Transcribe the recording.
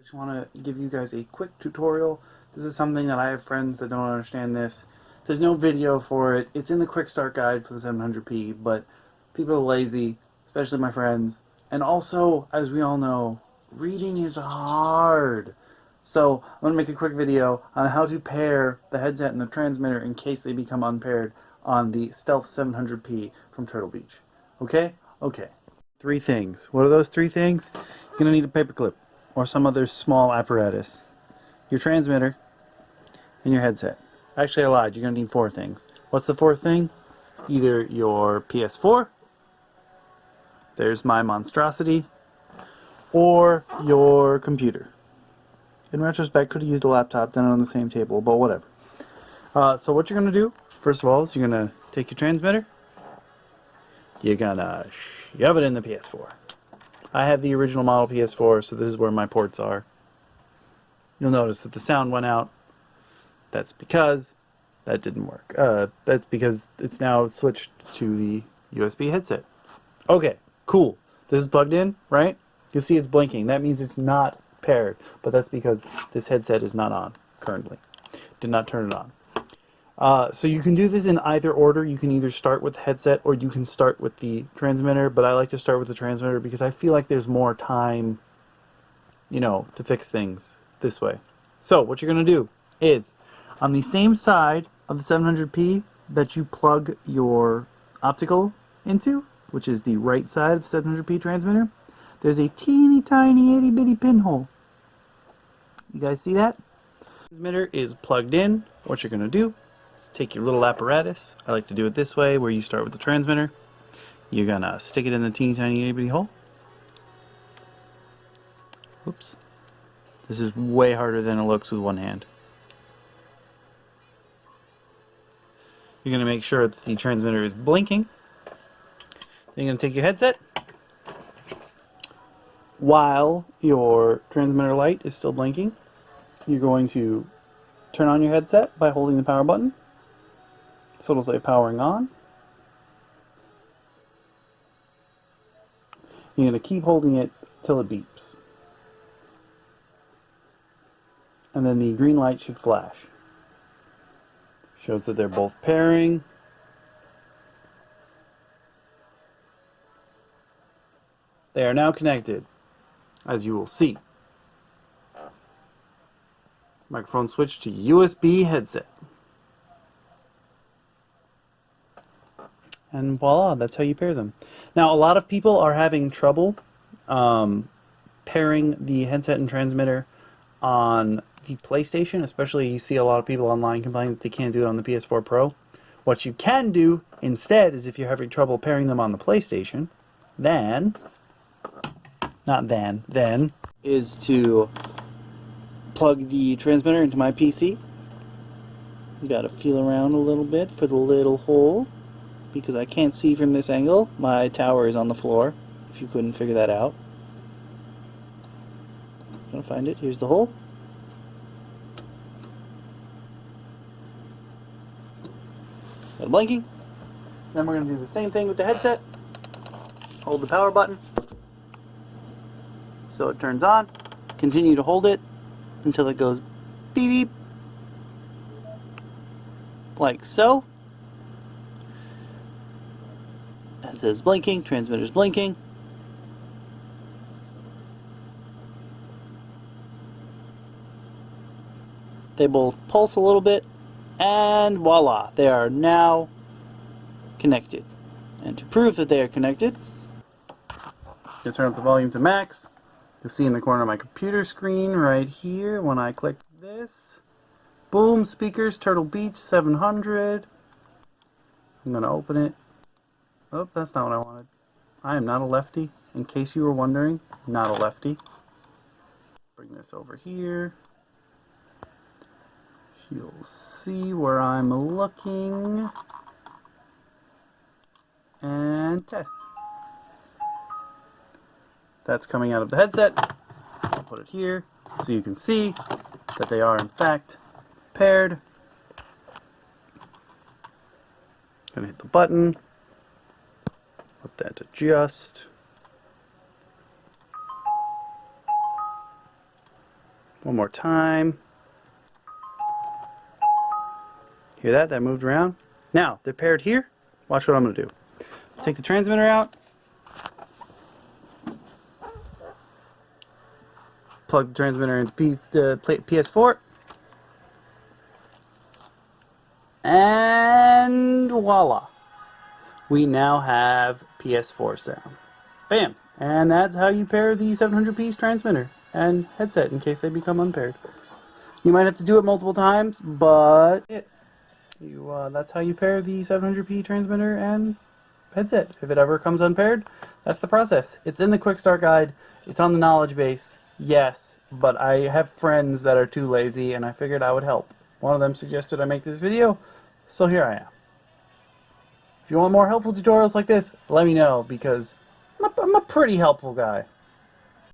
Just want to give you guys a quick tutorial. This is something that I have friends that don't understand this. There's no video for it. It's in the quick start guide for the 700p, but people are lazy, especially my friends. And also, as we all know, reading is hard. So I'm going to make a quick video on how to pair the headset and the transmitter in case they become unpaired on the Stealth 700p from Turtle Beach. Okay? Okay. 3 things. What are those 3 things? You're going to need a paperclip or some other small apparatus, your transmitter, and your headset. Actually, I lied. You're going to need 4 things. What's the 4th thing? Either your PS4, there's my monstrosity, or your computer. In retrospect, could have used a laptop, done it on the same table, but whatever. So what you're going to do, first of all, is you're going to take your transmitter, you're going to shove it in the PS4. I have the original model PS4, so this is where my ports are. You'll notice that the sound went out. That's because that didn't work. That's because it's now switched to the USB headset. Okay, cool. This is plugged in, right? You'll see it's blinking. That means it's not paired, but that's because this headset is not on currently. Did not turn it on. So you can do this in either order. You can either start with the headset or you can start with the transmitter, but I like to start with the transmitter because I feel like there's more time, you know, to fix things this way. So what you're going to do is on the same side of the 700p that you plug your optical into, which is the right side of the 700p transmitter, there's a teeny tiny itty bitty pinhole. You guys see that? Transmitter is plugged in. What you're going to do is take your little apparatus. I like to do it this way, where you start with the transmitter. You're going to stick it in the teeny tiny itty bitty hole. Oops. This is way harder than it looks with one hand. You're going to make sure that the transmitter is blinking. Then you're going to take your headset. While your transmitter light is still blinking, you're going to turn on your headset by holding the power button. So it'll say powering on. You're going to keep holding it till it beeps. And then the green light should flash. Shows that they're both pairing. They are now connected, as you will see. Microphone switch to USB headset. And voila, that's how you pair them. Now, a lot of people are having trouble pairing the headset and transmitter on the PlayStation, especially you see a lot of people online complaining that they can't do it on the PS4 Pro. What you can do instead is if you're having trouble pairing them on the PlayStation, then is to plug the transmitter into my PC. You gotta feel around a little bit for the little hole because I can't see from this angle. My tower is on the floor, if you couldn't figure that out. I'm gonna find it. Here's the hole. Got it blinking. Then we're gonna do the same thing with the headset. Hold the power button so it turns on. Continue to hold it until it goes beep beep, like so. That says blinking, transmitter's blinking. They both pulse a little bit, and voila, they are now connected. And to prove that they are connected, I'm going to turn up the volume to max. You'll see in the corner of my computer screen right here when I click this. Boom, speakers, Turtle Beach 700. I'm going to open it. Oh, that's not what I wanted. I am not a lefty, in case you were wondering. Not a lefty. Bring this over here. You'll see where I'm looking. And test. That's coming out of the headset. I'll put it here so you can see that they are in fact paired. Gonna hit the button. Let that adjust. One more time. Hear that? That moved around. Now, they're paired here. Watch what I'm going to do. Take the transmitter out. Plug the transmitter into PS4. And voila. We now have PS4 sound. Bam! And that's how you pair the 700p transmitter and headset in case they become unpaired. You might have to do it multiple times, but that's how you pair the 700p transmitter and headset. If it ever comes unpaired, that's the process. It's in the quick start guide. It's on the knowledge base. Yes, but I have friends that are too lazy and I figured I would help. One of them suggested I make this video, so here I am. If you want more helpful tutorials like this, let me know because I'm a pretty helpful guy.